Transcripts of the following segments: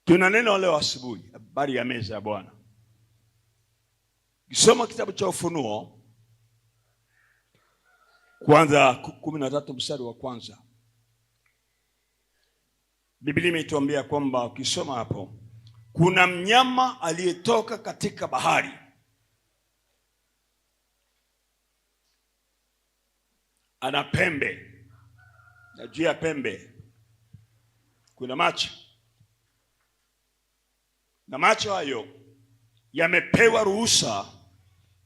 Tuna neno leo asubuhi, habari ya meza ya Bwana. Kisoma kitabu cha Ufunuo kwanza 13 mstari wa kwanza. Biblia imetuambia kwamba ukisoma hapo, kuna mnyama aliyetoka katika bahari. Ana pembe, na juu ya pembe kuna macho. Na macho hayo yamepewa ruhusa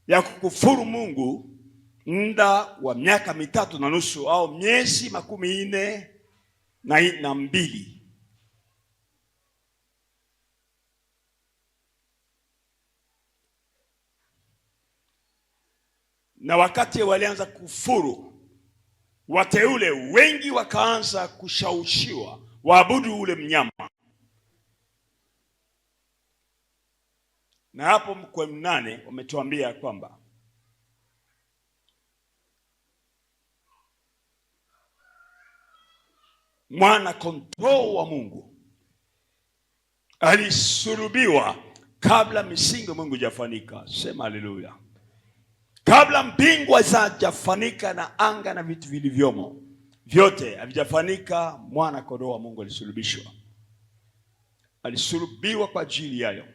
ya kukufuru Mungu muda wa miaka 3.5 au miezi 42. Na wakati walianza kufuru, wateule wengi wakaanza kushawishiwa waabudu ule mnyama. Na hapo kwa 8 wametuambia kwamba mwana kondoo wa Mungu alisulubiwa kabla misingi ya Mungu haijafanyika. Sema haleluya. Kabla mbingu hazijafanyika na anga na vitu vilivyomo vyote havijafanyika, mwana kondoo wa Mungu alisulubishwa. Alisulubiwa kwa ajili yayo.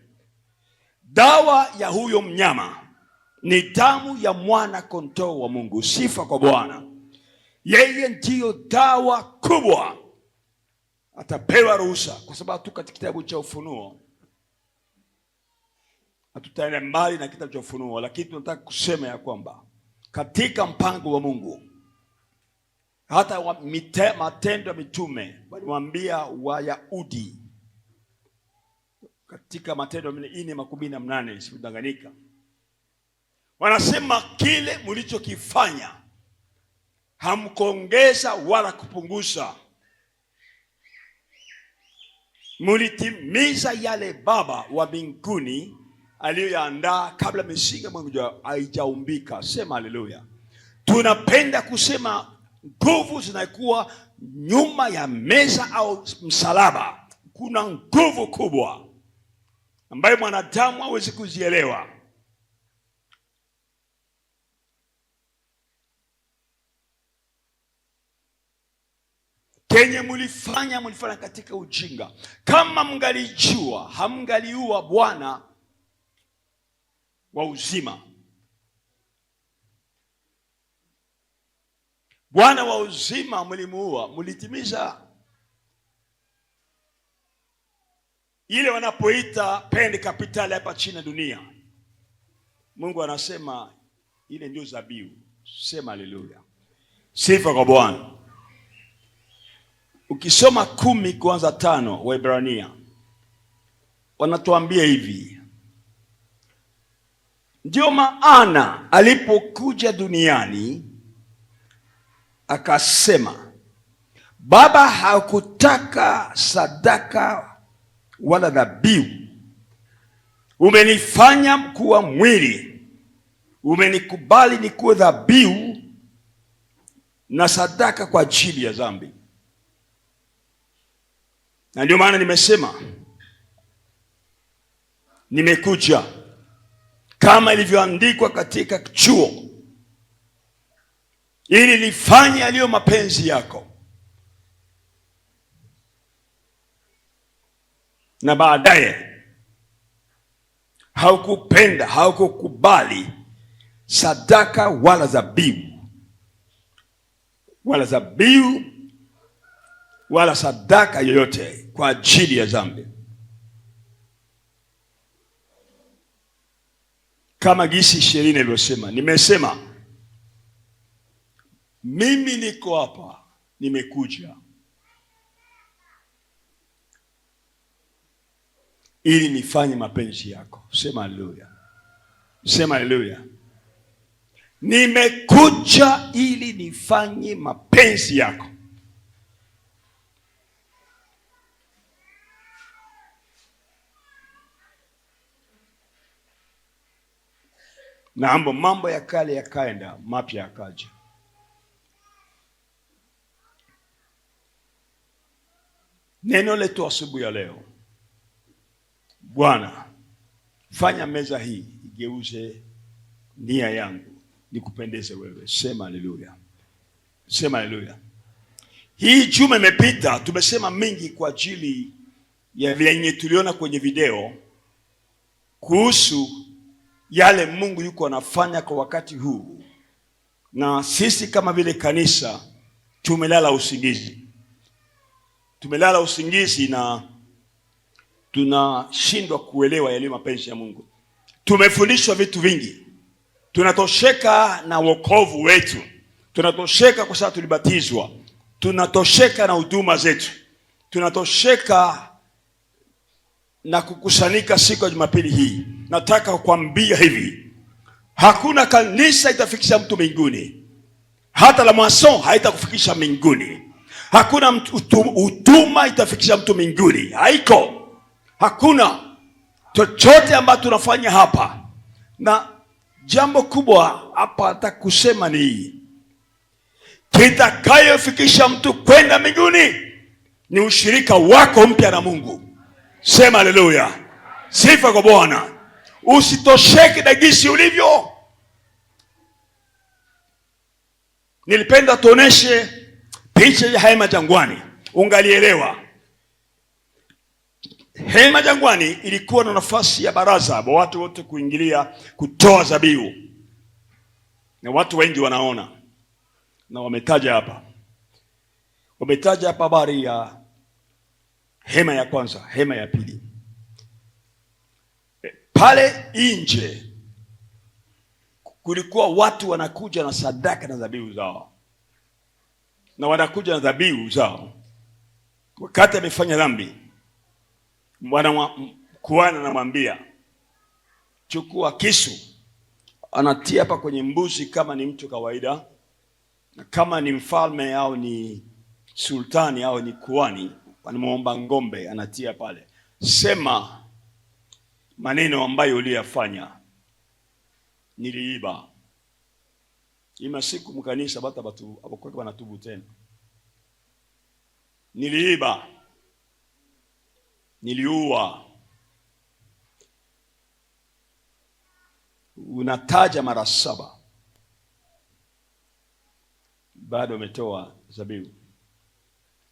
Dawa ya huyo mnyama ni damu ya mwana kondoo wa Mungu. Sifa kwa Bwana. Yeye ndiyo dawa kubwa. Atapewa ruhusa, kwa sababu tu katika kitabu cha Ufunuo. Hatutaenda mbali na kitabu cha Ufunuo, lakini tunataka kusema ya kwamba katika mpango wa Mungu, hata Matendo ya Mitume walimwambia Wayahudi katika Matendo 4:18, sikudanganyika, wanasema kile mlichokifanya hamkuongeza wala kupunguza, mulitimiza yale Baba wa mbinguni aliyoyaandaa kabla misingi ya Mungu haijaumbika. Sema haleluya. Tunapenda kusema nguvu zinakuwa nyuma ya meza au msalaba. Kuna nguvu kubwa ambayo mwanadamu hawezi kuzielewa. Kenye mulifanya katika ujinga. Kama mngalijua, hamngaliua Bwana wa uzima. Bwana wa uzima mlimuua, mlitimiza ile wanapoita peine capitale hapa chini dunia. Mungu anasema ile ndio zabihu. Sema haleluya. Sifa kwa Bwana. Ukisoma 10:5 Waebrania, wanatuambia hivi: ndio maana alipokuja duniani akasema, Baba hakutaka sadaka wala dhabihu, umenifanya kuwa mwili, umenikubali nikuwe dhabihu na sadaka kwa ajili ya dhambi. Na ndio maana nimesema nimekuja kama ilivyoandikwa katika chuo, ili nifanye yaliyo mapenzi yako. Na baadaye haukupenda, haukukubali sadaka wala dhabihu wala sadaka yoyote kwa ajili ya dhambi. Kama gisi sheria ilivyosema, nimesema mimi niko hapa, nimekuja ili nifanye mapenzi yako. Sema haleluya. Sema haleluya. Nimekuja ili nifanye mapenzi yako. Na mambo ya kale yakaenda, mapya yakaja. Neno letu asubuhi ya leo Bwana, fanya meza hii igeuze nia yangu nikupendeze wewe. Sema haleluya. Sema haleluya. Hii juma imepita tumesema mingi kwa ajili ya vyenye tuliona kwenye video kuhusu yale Mungu yuko anafanya kwa wakati huu, na sisi kama vile kanisa tumelala usingizi. Tumelala usingizi na tunashindwa kuelewa yale mapenzi ya Mungu. Tumefundishwa vitu vingi, tunatosheka na wokovu wetu, tunatosheka kwa sababu tulibatizwa, tunatosheka na huduma zetu, tunatosheka na kukusanyika siku ya Jumapili hii. Nataka kukwambia hivi, hakuna kanisa itafikisha mtu mbinguni, hata la Mason haitakufikisha mbinguni. Hakuna huduma itafikisha mtu mbinguni, haiko. Hakuna chochote ambacho tunafanya hapa. Na jambo kubwa hapa nataka kusema ni hii, kitakayofikisha mtu kwenda mbinguni ni ushirika wako mpya na Mungu. Sema haleluya. Sifa kwa Bwana. Usitosheke na jinsi ulivyo. Nilipenda tuoneshe picha ya hema jangwani, ungalielewa. Hema jangwani ilikuwa na nafasi ya baraza kwa watu wote kuingilia kutoa zabihu, na watu wengi wanaona, na wametaja hapa habari ya hema ya kwanza, hema ya pili. Pale nje kulikuwa watu wanakuja na sadaka na dhabihu zao, na wanakuja na dhabihu zao wakati amefanya dhambi. Kuhani anamwambia chukua kisu, anatia hapa kwenye mbuzi kama ni mtu kawaida, na kama ni mfalme au ni sultani au ni kuhani wanamuomba ngombe, anatia pale. Sema maneno ambayo uliyafanya. Niliiba. Ima siku mkanisa batu abakweka wanatubu tena. Niliiba. Niliua. Unataja mara 7. Bado umetoa zabihu.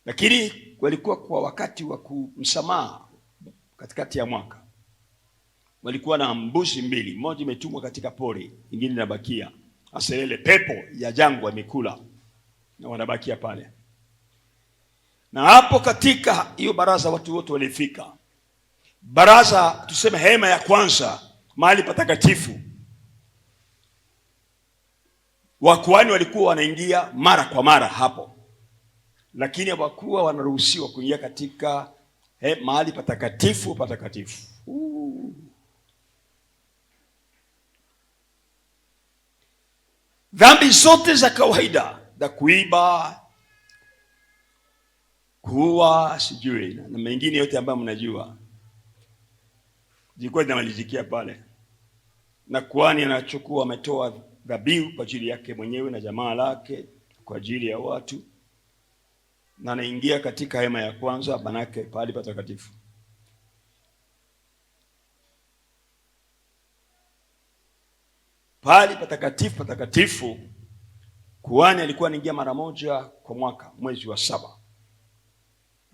Lakini walikuwa kwa wakati wa kumsamaha katikati ya mwaka. Walikuwa na mbuzi 2, moja imetumwa katika pori, nyingine inabakia. Aselele pepo ya jangwa imekula na wanabakia pale. Na hapo katika hiyo baraza watu wote walifika. Baraza, tuseme hema ya kwanza, mahali patakatifu. Wakuhani walikuwa wanaingia mara kwa mara hapo, lakini hawakuwa wanaruhusiwa kuingia katika mahali patakatifu patakatifu. Dhambi zote za kawaida za kuiba, kuua, sijui na mengine yote ambayo mnajua, zilikuwa zinamalizikia pale. Na kuhani anachukua, ametoa dhabihu kwa ajili yake mwenyewe na jamaa lake, kwa ajili ya watu, na anaingia katika hema ya kwanza, manake pale patakatifu. Pale patakatifu patakatifu, kuhani alikuwa anaingia mara moja kwa mwaka, mwezi wa 7.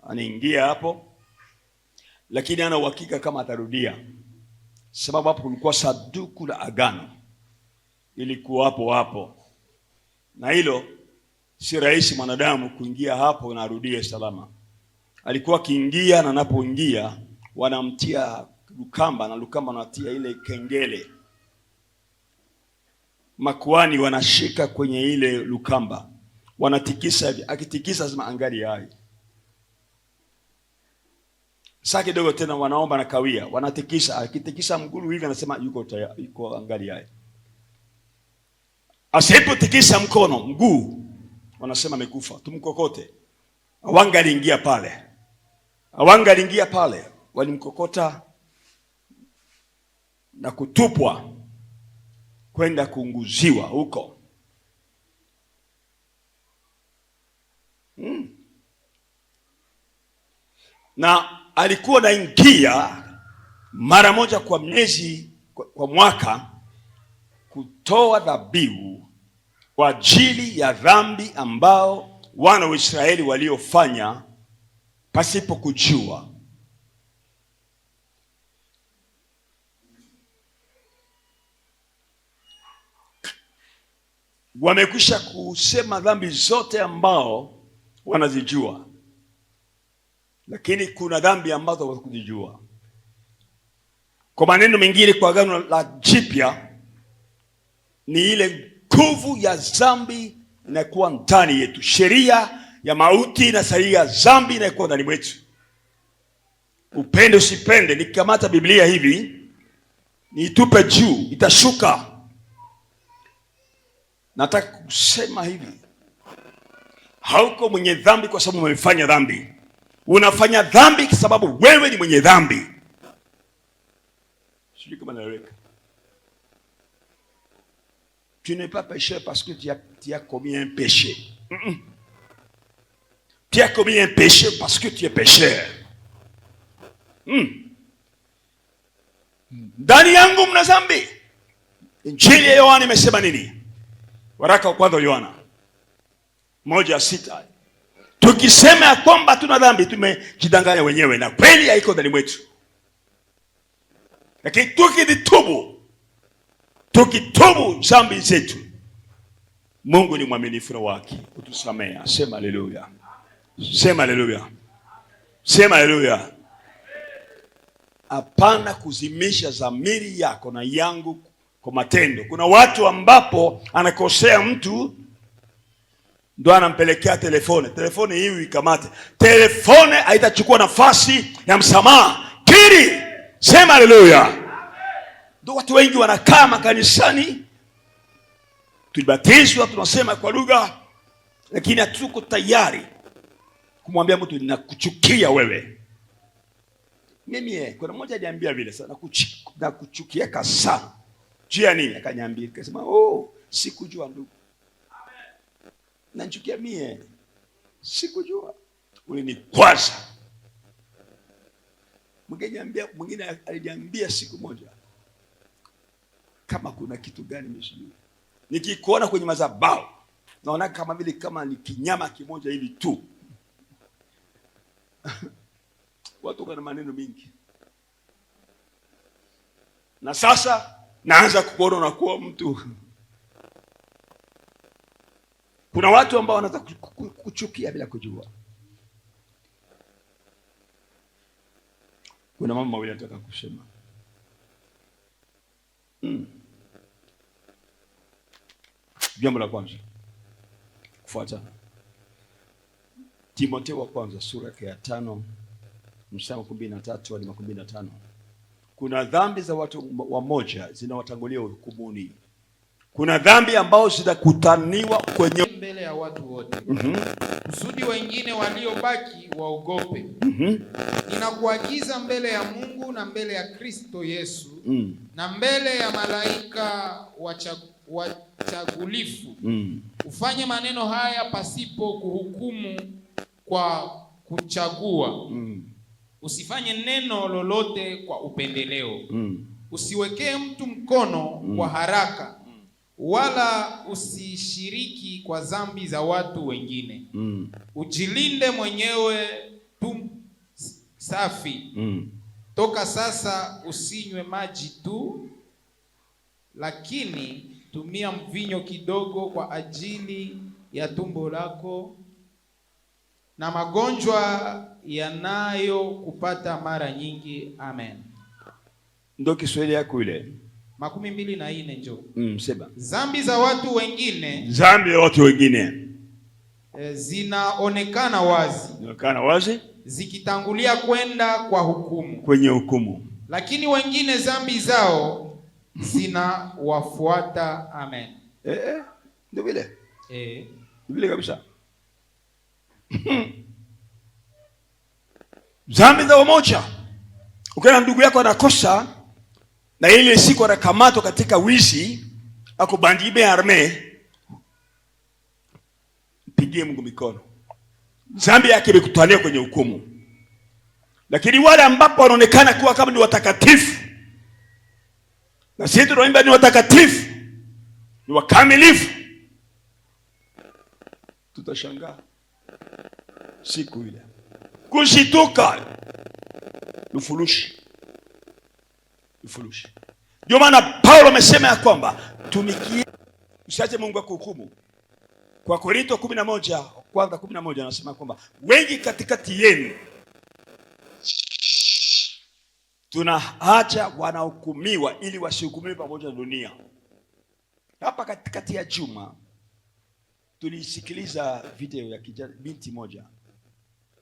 Anaingia hapo, lakini ana uhakika kama atarudia, sababu hapo kulikuwa sanduku la agano, ilikuwa hapo. Na hilo si rahisi mwanadamu kuingia hapo na arudie salama. Alikuwa akiingia, na anapoingia wanamtia lukamba, na lukamba anatia ile kengele. Makuhani wanashika kwenye ile lukamba, wanatikisa hivi, akitikisa lazima angali hai. Sasa kidogo tena wanaomba na kawia, wanatikisa, akitikisa mguu hivi anasema yuko angali hai. Asipotikisa mkono, mguu, wanasema amekufa, tumkokote. Hawangaliingia pale, walimkokota na kutupwa kwenda kuunguziwa huko. Na alikuwa anaingia mara moja kwa miezi, kwa mwaka, kutoa dhabihu kwa ajili ya dhambi ambao wana wa Israeli waliofanya pasipo kujua. Wamekwisha kusema dhambi zote ambao wanazijua, lakini kuna dhambi ambazo hawakuzijua. Kwa maneno mengine, kwa Agano la Jipya ni ile nguvu ya dhambi inakuwa ndani yetu, sheria ya mauti na sheria ya dhambi inakuwa ndani mwetu. Upende usipende, nikikamata Biblia hivi niitupe juu itashuka. Nataka kusema hivi, hauko mwenye dhambi kwa sababu umefanya dhambi. Unafanya dhambi kwa sababu wewe ni mwenye dhambi. Sijui kama naeleweka. Tu n'es pas pécheur parce que tu as commis un péché. Tu as commis un péché parce que tu es pécheur. Ndani yangu mna dhambi. Injili ya Yohana imesema nini? Waraka wa kwanza Yohana 1:6. Tukisema ya kwamba tuna dhambi tumejidanganya wenyewe na kweli haiko ndani mwetu. Lakini tukitubu dhambi zetu, Mungu ni mwaminifu na wake kutusamehe. Sema haleluya. Sema haleluya. Sema haleluya. Hapana kuzimisha dhamiri yako na yangu kwa matendo. Kuna watu ambapo anakosea mtu ndo anampelekea telefone. Telefone hii ikamate. Telefone haitachukua nafasi ya msamaha. Kiri. Sema haleluya. Ndio watu wengi wanakaa makanisani, tulibatizwa, tunasema kwa lugha, lakini hatuko tayari kumwambia mtu ninakuchukia wewe. Mimi kuna mmoja aliambia vile sana, nakuchukia sana. Juu ya nini? Akaniambia, akasema, sikujua ndugu. Nachukia mie. Sikujua. Ulinikwaza. Mwingine aliniambia siku moja, kama kuna kitu gani msijui, nikikuona kwenye madhabahu naona kama vile kama ni kinyama kimoja hivi tu. Watu wana maneno mingi. Na sasa naanza kukuona na kuwa mtu. Kuna watu ambao wanataka kuchukia bila kujua. Kuna mama mawili nataka kusema. Jambo la kwanza kufuata Timotheo wa kwanza sura ya 5 mstari 13 hadi 15. Kuna dhambi za watu wamoja zinawatangulia hukumuni. Kuna dhambi ambao zitakutaniwa kwenye mbele ya watu wote. Kusudi wengine waliobaki waogope. Ninakuagiza mbele ya Mungu na mbele ya Kristo Yesu na mbele ya malaika wachagulifu. Ufanye maneno haya pasipo kuhukumu kwa kuchagua. Usifanye neno lolote kwa upendeleo. Usiwekee mtu mkono kwa haraka, wala usishiriki kwa dhambi za watu wengine. Ujilinde mwenyewe tu safi. Toka sasa usinywe maji tu, lakini tumia mvinyo kidogo kwa ajili ya tumbo lako na magonjwa yanayokupata mara nyingi. Amen. Ndio Kiswahili yako ile 24 njoo. Sema. Dhambi za watu wengine, dhambi za watu wengine zinaonekana wazi. Zinaonekana wazi Zikitangulia kwenda kwa hukumu. Kwenye hukumu. Lakini wengine dhambi zao zinawafuata. Amen. Ndio vile. Vile kabisa. Dhambi za wamoja. Ukiona ndugu yako anakosa na ile siku anakamatwa katika wizi, akubandime arme, mpigie Mungu mikono. Dhambi yake imekutania kwenye hukumu. Lakini wale ambapo wanaonekana kuwa kama ni watakatifu, na sisi tunaimba ni watakatifu, ni wakamilifu, tutashangaa siku ile kushituka ufurushi. Ndio maana Paulo amesema ya kwamba tumikie, usiache Mungu akuhukumu. Kwa Korinto 11 kwanza 11 anasema kwamba wengi katikati yenu tunaacha wanahukumiwa ili wasihukumiwe pamoja na dunia. Hapa katikati ya juma tulisikiliza video ya binti moja,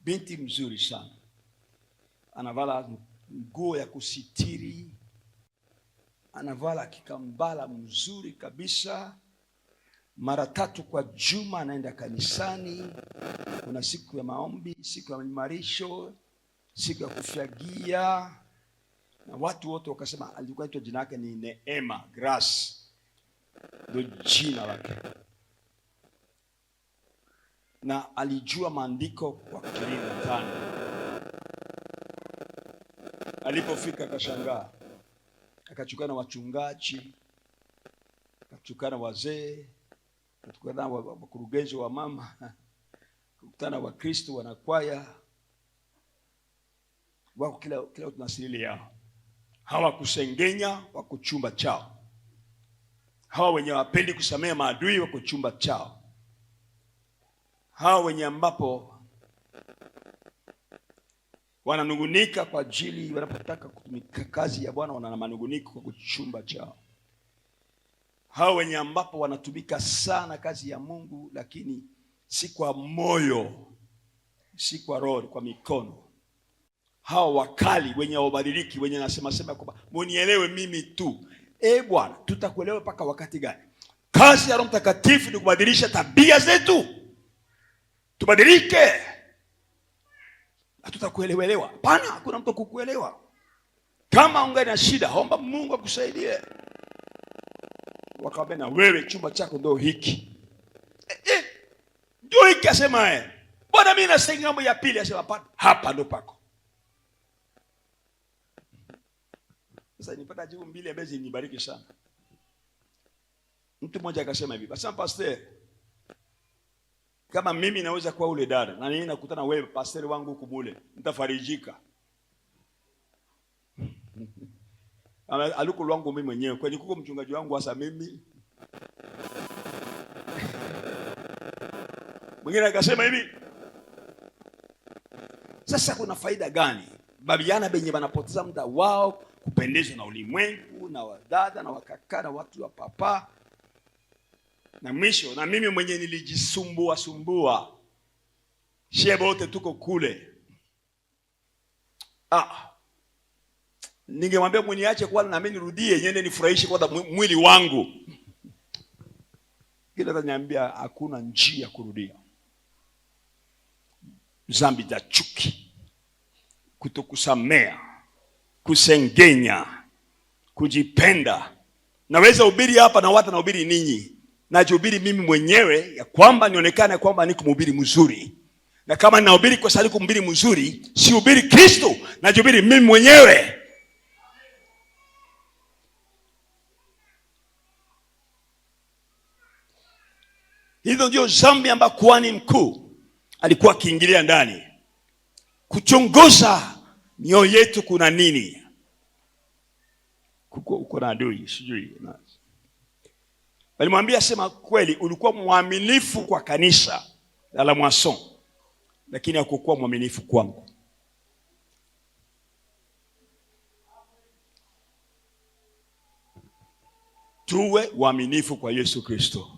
binti mzuri sana, anavala nguo ya kusitiri, anavala kikambala mzuri kabisa. Mara 3 kwa juma anaenda kanisani. Kuna siku ya maombi, siku ya imarisho, siku ya kufyagia, na watu wote wakasema alikuwa anaitwa jina lake ni Neema, Grace ndio jina lake, na alijua maandiko kwa kilindi 5. Alipofika akashangaa, akachukana na wachungaji, akachukana wazee, akachukana wakurugenzi wa mama, akakutana wa Kristo wanakwaya wako kila tunasili yao. Hawakusengenya, wako chumba chao. Hawa wenye wapendi kusamea maadui wako chumba chao. Hawa wenye ambapo wananungunika kwa ajili wanapotaka kutumika kazi ya Bwana, wana manunguniko kwa chumba chao. Hawa wenye ambapo wanatumika sana kazi ya Mungu, lakini si kwa moyo, si kwa roho, kwa mikono. Hawa wakali wenye wabadiliki, wenye nasema kwamba munielewe mimi tu. Bwana, tutakuelewa mpaka wakati gani? Kazi ya Roho Mtakatifu ni kubadilisha tabia zetu. Tubadilike. Hatutakuelewa. Hapana, hakuna mtu kukuelewa. Kama ungali na shida, omba Mungu akusaidie. Wakaambia na wewe chumba chako ndio hiki. Ndio hiki asema Bwana mimi nasenga mambo ya pili, asema hapa ndio pako. Sasa nipata jibu mbili ambazo nibariki sana. Mtu mmoja akasema hivi, "Basi pastor, kama mimi naweza kuwa ule dada na nini nakutana wewe pastor wangu huko mule, nitafarijika." Aluko lwangu mimi mwenyewe, kwani kuko mchungaji wangu hasa mimi. Mwingine akasema hivi, sasa kuna faida gani babiana benye banapoteza muda wao kupendezwa na ulimwengu na wadada na wakaka na watu wa papa, na mwisho na mimi mwenye nilijisumbua shebo wote tuko kule. Ningemwambia mniache kwa na mimi nirudie nyende nifurahishe kwa mwili wangu. Kile ataniambia hakuna njia ya kurudia. Zambi za chuki, kutokusamea, kusengenya, kujipenda. Naweza ubiri hapa na watu naubiri ninyi. Najihubiri mimi mwenyewe ya kwamba nionekane kwamba niko mhubiri mzuri. Na kama ninahubiri kwa sababu niko mhubiri mzuri, si hubiri Kristo, najihubiri mimi mwenyewe. Hizo ndio zambi ambazo kuhani mkuu alikuwa akiingilia ndani, kuchunguza mioyo yetu kuna nini. Uko na adui sijui. Walimwambia sema kweli ulikuwa mwaminifu kwa kanisa la Mwason, lakini hakukuwa mwaminifu kwangu. Tuwe waaminifu kwa Yesu Kristo.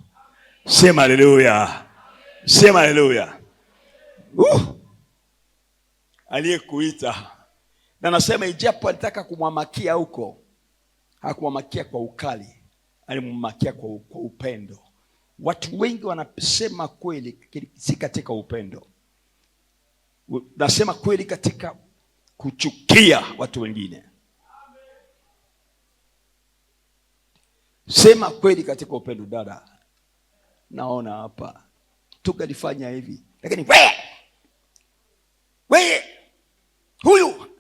Sema haleluya. Sema haleluya. Aliyekuita. Na nasema ijapo alitaka kumwamakia huko, hakumwamakia kwa ukali, alimwamakia kwa upendo. Watu wengi wanasema kweli si katika upendo. Nasema kweli katika kuchukia watu wengine. Sema kweli katika upendo dada. Naona hapa tukalifanya hivi, lakini wewe huyu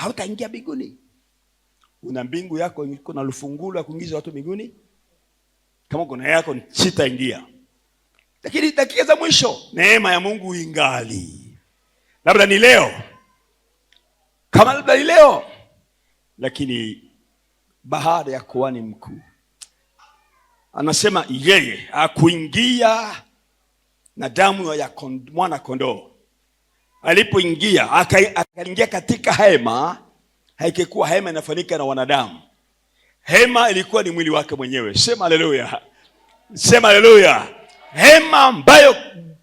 hautaingia mbinguni. Una mbingu yako iko na lufungulo ya kuingiza watu mbinguni. Kama kuna yako sitaingia. Lakini dakika za mwisho neema ya Mungu ingali. Labda ni leo. Kama labda ni leo. Lakini baada ya kuhani mkuu anasema yeye akuingia na damu ya mwana kondoo. Alipoingia akaingia katika hema. Haikuwa hema inafanyika na wanadamu. Hema ilikuwa ni mwili wake mwenyewe. Sema haleluya. Sema haleluya. Hema ambayo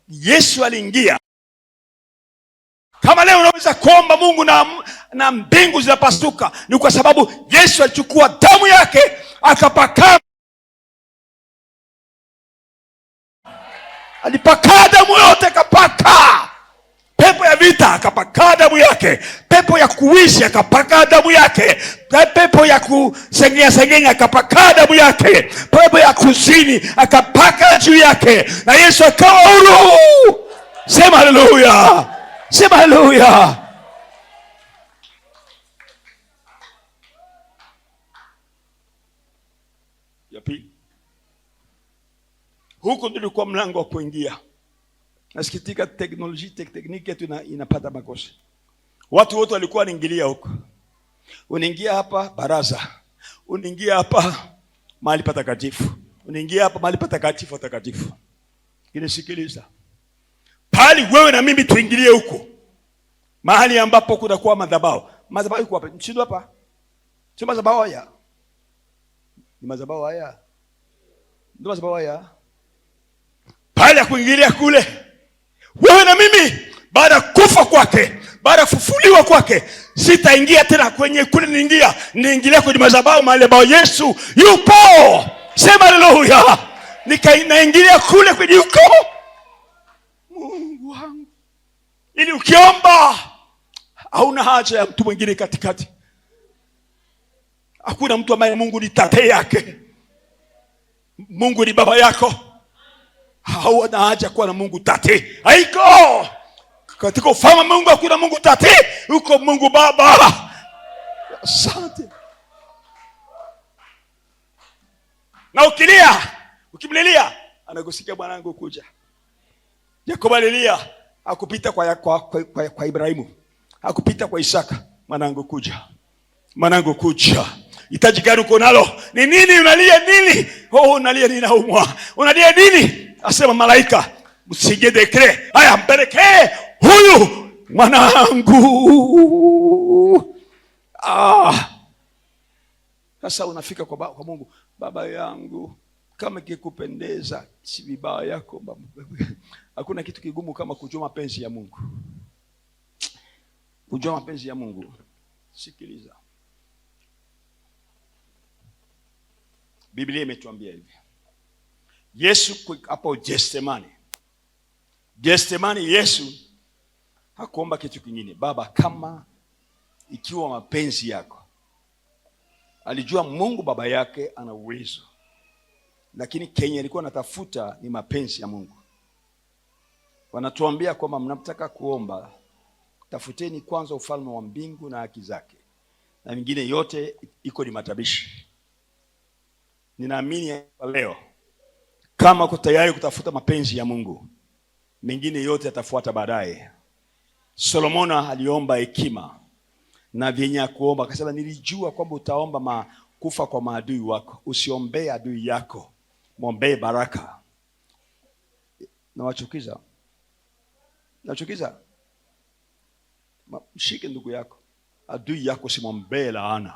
Yesu aliingia. Kama leo unaweza kuomba Mungu na mbingu zinapasuka, ni kwa sababu Yesu alichukua damu yake akapaka. Alipaka damu yote, akapaka. Pepo ya vita akapaka damu yake. Pepo ya kuishi akapaka damu yake. Pepo ya kusengenya akapaka damu yake. Pepo ya kuzini akapaka juu yake. Na Yesu akawa huru. Sema haleluya. Sema haleluya. Ya pili. Huko ndilikuwa mlango wa kuingia. Nasikitika tekniki yetu inapata makosa. Watu wote walikuwa wanaingilia huko. Unaingia hapa baraza. Unaingia hapa mahali patakatifu. Unaingia hapa mahali patakatifu. Sikiliza. Pali wewe na mimi tuingilie huko. Mahali ambapo kuna kuwa madhabahu. Madhabahu iko hapa. Nchindo hapa. Sio madhabahu haya. Ni madhabahu haya. Ndio madhabahu haya. Pali ya kuingilia kule. Wewe na mimi baada ya kufa kwake, baada ya kufufuliwa kwake, sitaingia tena kwenye kule niingilia kwenye madhabahu mahali ambapo Yesu yupo. Sema haleluya. Nikaingia kule kwenye yuko. Mungu wangu. Ili ukiomba hauna haja ya mtu mwingine katikati. Hakuna mtu ambaye Mungu ni tate yake. Mungu ni baba yako. Hauna haja kuwa na Mungu tate. Haiko. Katika ufalme Mungu hakuna Mungu tate, uko Mungu Baba. Asante. Na ukimlilia, anakusikia mwanangu kuja. Yakobo alilia, hakupita kwa Ibrahimu. Hakupita kwa Isaka, mwanangu kuja. Mwanangu kuja. Hitaji gani uko nalo? Ni nini unalia nini? Unalia nini naumwa? Unalia nini? Asema malaika, msije dekre. Haya mpeleke huyu mwanangu. Sasa unafika kwa Mungu, baba yangu, kama kikupendeza, si vibaya yako baba. Hakuna kitu kigumu kama kujua mapenzi ya Mungu. Kujua mapenzi ya Mungu. Sikiliza. Biblia imetuambia hivi. Yesu hapo Getsemani Yesu hakuomba kitu kingine. Baba, kama ikiwa mapenzi yako. Alijua Mungu baba yake ana uwezo. Lakini Kenya alikuwa anatafuta ni mapenzi ya Mungu. Wanatuambia kwamba mnapotaka kuomba, tafuteni kwanza ufalme wa mbingu na haki zake. Na mingine yote iko ni matabishi. Ninaamini leo kama uko tayari kutafuta mapenzi ya Mungu, mengine yote yatafuata baadaye. Solomona aliomba hekima na vyenye kuomba, akasema nilijua kwamba utaomba kufa kwa maadui wako. Usiombee adui yako, muombee baraka. Nawachukiza. Mshike ndugu yako. Adui yako usimwombee laana,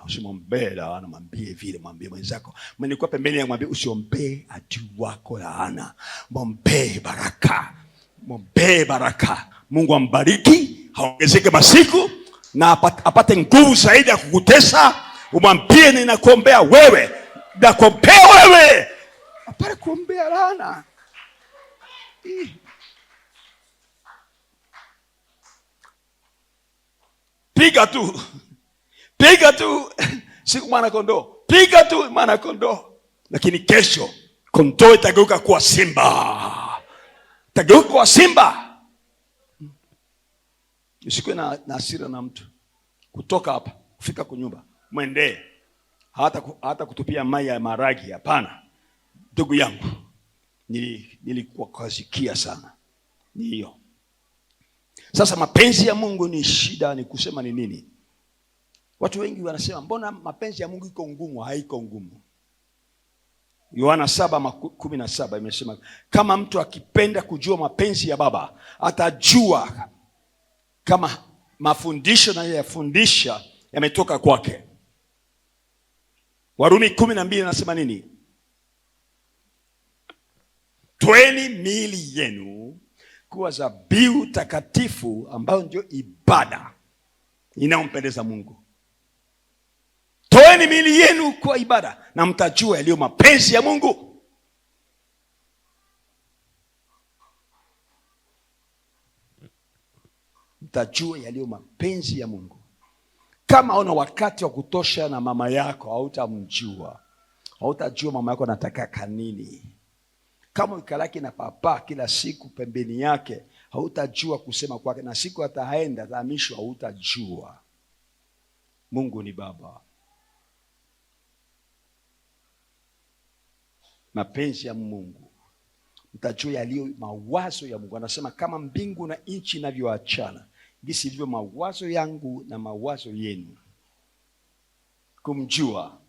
mwambie vile, mwambie mwenzako. Mwenikuwa pembeni ya mwambie usiombee adui wako laana. Mwombee baraka. Mungu ambariki, haongezeke masiku na apate nguvu zaidi ya kukutesa. Umwambie ninakuombea wewe. Nakuombea wewe. Apare kuombea laana. Piga tu siku mwana kondoo. Piga tu mwana kondoo. Lakini kesho kondoo itageuka kuwa simba. Usikue na hasira na mtu. kutoka hapa kufika kwa nyumba, mwendee. Hata kutupia mai ya maragi, hapana. Ndugu yangu, nilikuwa kasikia sana ni hiyo. Sasa mapenzi ya Mungu ni shida, ni kusema ni nini? Watu wengi wanasema mbona mapenzi ya Mungu iko ngumu? Haiko ngumu. Yohana 7:17 imesema kama mtu akipenda kujua mapenzi ya Baba, atajua kama mafundisho na yafundisha yametoka kwake. Warumi 12 nasema nini? Toeni miili yenu kuwa dhabihu takatifu, ambayo ndio ibada inayompendeza Mungu. Toeni miili yenu kuwa ibada, na mtajua yaliyo mapenzi ya Mungu. Mtajua yaliyo mapenzi ya Mungu. Kama una wakati wa kutosha na mama yako, hautajua mama yako anataka kanini. Kama ukalaki na papa kila siku pembeni yake, hautajua kusema kwake, na siku atahamishwa, hautajua. Mungu ni Baba. Mapenzi ya Mungu, mtajua yaliyo mawazo ya Mungu. Anasema kama mbingu na nchi inavyoachana, jinsi ilivyo mawazo yangu na mawazo yenu. Kumjua,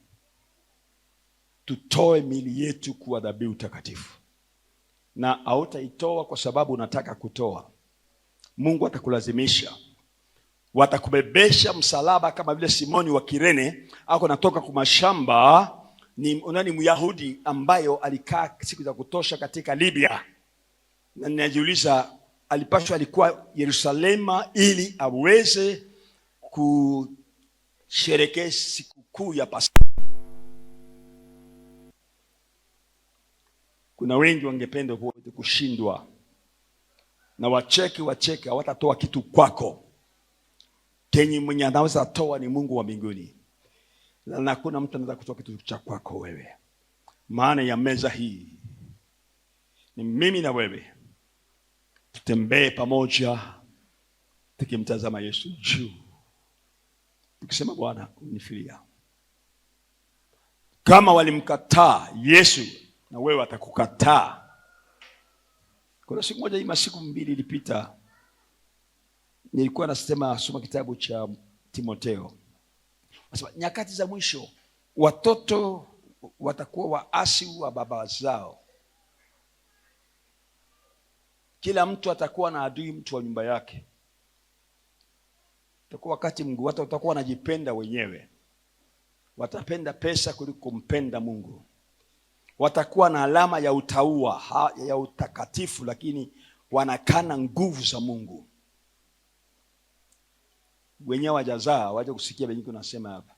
tutoe miili yetu kuwa dhabihu takatifu. Na hautaitoa kwa sababu unataka kutoa. Mungu atakulazimisha. Watakubebesha msalaba, kama vile Simoni wa Kirene ako natoka kwa mashamba. Ni Myahudi ambayo alikaa siku za kutosha katika Libya. Na ninajiuliza alikuwa Yerusalema ili aweze kusherehekea sikukuu ya Pasaka. Kuna wengi wangependa kushindwa na wacheke, hawatatoa kitu kwako. Kenye mwenye anaweza toa ni Mungu wa mbinguni. Na hakuna mtu anaweza kutoa kitu cha kwako wewe. Maana ya meza hii ni mimi na wewe tutembee pamoja, tukimtazama Yesu juu, tukisema Bwana unifilia. Kama walimkataa Yesu, na wewe atakukataa. Kuna siku moja, masiku 2 ilipita, nilikuwa soma kitabu cha Timotheo. Nasema nyakati za mwisho watoto watakuwa waasi wa baba zao. Kila mtu atakuwa na adui mtu wa nyumba yake. Itakuwa wakati Mungu, watu watakuwa wanajipenda wenyewe. Watapenda pesa kuliko kumpenda Mungu. Watakuwa na alama ya utaua, ya utakatifu, lakini wanakana nguvu za Mungu. Wenyewe wajazaa, waje kusikia beniki unasema hapa.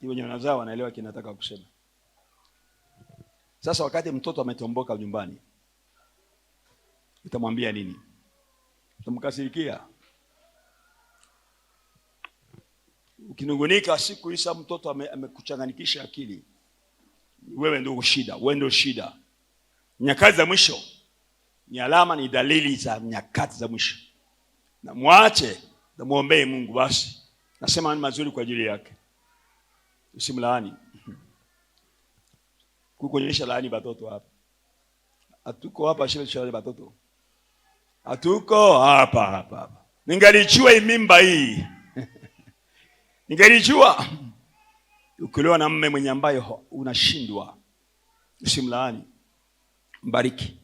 Ni wenyewe wanazaa wanaelewa kinataka kusema. Sasa wakati mtoto ametomboka nyumbani, utamwambia nini? Utamkasirikia? Ukinungunika siku hizo mtoto amekuchanganikisha akili, wewe ndio shida. Nyakati za mwisho ni alama, ni dalili za nyakati za mwisho. Na muache, na muombee Mungu basi. Nasema ni mazuri kwa ajili yake. Usimlaani. Kukuonyesha laani watoto hapa. Hatuko hapa shule watoto. Hatuko hapa. Ningalijua imimba hii. Ningalijua. Ukiolewa na mume mwenye ambaye unashindwa, usimlaani. Mbariki.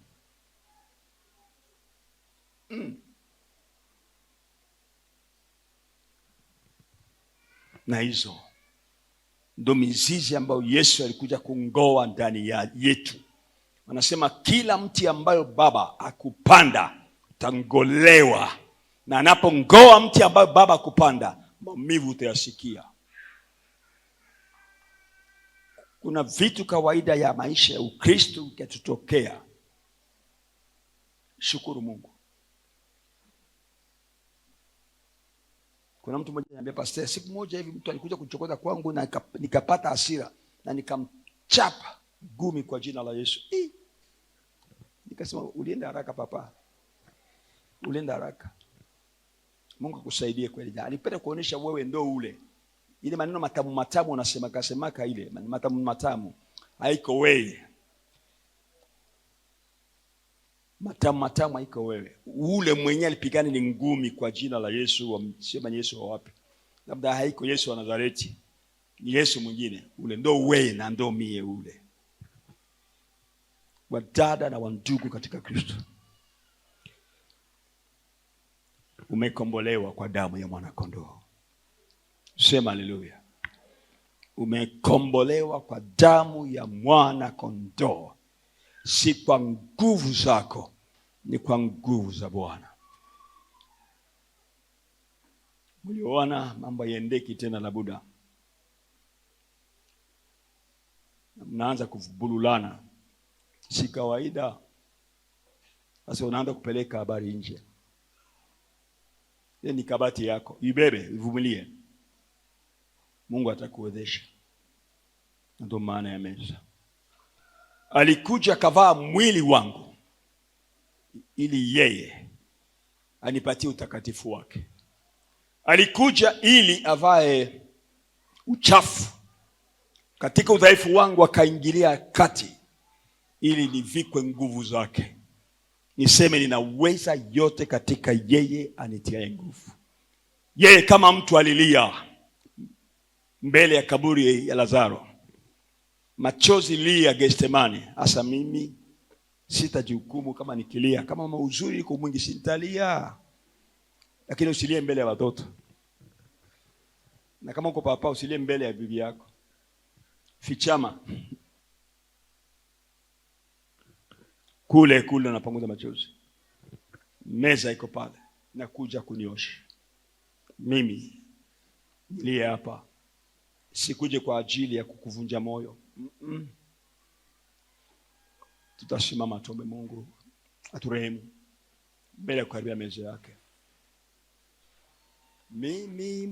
Na hizo ndo mizizi ambayo Yesu alikuja kungoa ndani yetu. Anasema kila mti ambayo Baba akupanda utangolewa, na anapongoa mti ambayo Baba akupanda, maumivu utayasikia. Kuna vitu kawaida ya maisha ya Ukristo ukatutokea. Shukuru Mungu. Kuna mtu mmoja ananiambia, pastor, siku moja hivi mtu alikuja kuchokoza kwangu na nikapata hasira na nikamchapa gumi kwa jina la Yesu. Nikasema, ulienda haraka papa. Ulienda haraka. Mungu akusaidie kweli. Alipenda kuonesha wewe ndo ule. Ile maneno matamu matamu unasemaka ile matamu matamu haiko wewe. Matamu matamu haiko wewe. Ule mwenye alipigana ni ngumi kwa jina la Yesu, wamsema Yesu wa wapi? Labda haiko Yesu wa Nazareti. Ni Yesu mwingine. Ule ndo wewe na ndo mie ule. Wadada na wandugu katika Kristo, umekombolewa kwa damu ya mwana kondoo. Sema haleluya. Umekombolewa kwa damu ya mwana kondoo. Si kwa nguvu zako, ni kwa nguvu za Bwana. Mliona mambo yaendeki tena na Buda. Mnaanza kuvululana. Si kawaida. Sasa unaanza kupeleka habari nje. Ile ni kabati yako. Ibebe, uvumilie. Mungu atakuwezesha. Ndio maana ya meza. Alikuja kavaa mwili wangu ili yeye anipatie utakatifu wake. Alikuja ili avae uchafu katika udhaifu wangu, akaingilia kati ili nivikwe nguvu zake. Niseme ninaweza yote katika yeye anitiaye nguvu. Yeye kama mtu alilia mbele ya kaburi ya Lazaro, machozi lia Getsemani. Asa mimi sitajihukumu kama nikilia. Kama mauzuri iko mwingi sintalia. Lakini usilie mbele ya watoto. Na kama uko papa usilie mbele ya bibi yako. Fichama. Kule unapanguza machozi. Meza iko pale. Nakuja kuniosha. Mimi nilie hapa. Sikuje kwa ajili ya kukuvunja moyo. Tutasimama tuombe Mungu aturehemu mbele ya kukaribia meza yake. Mimi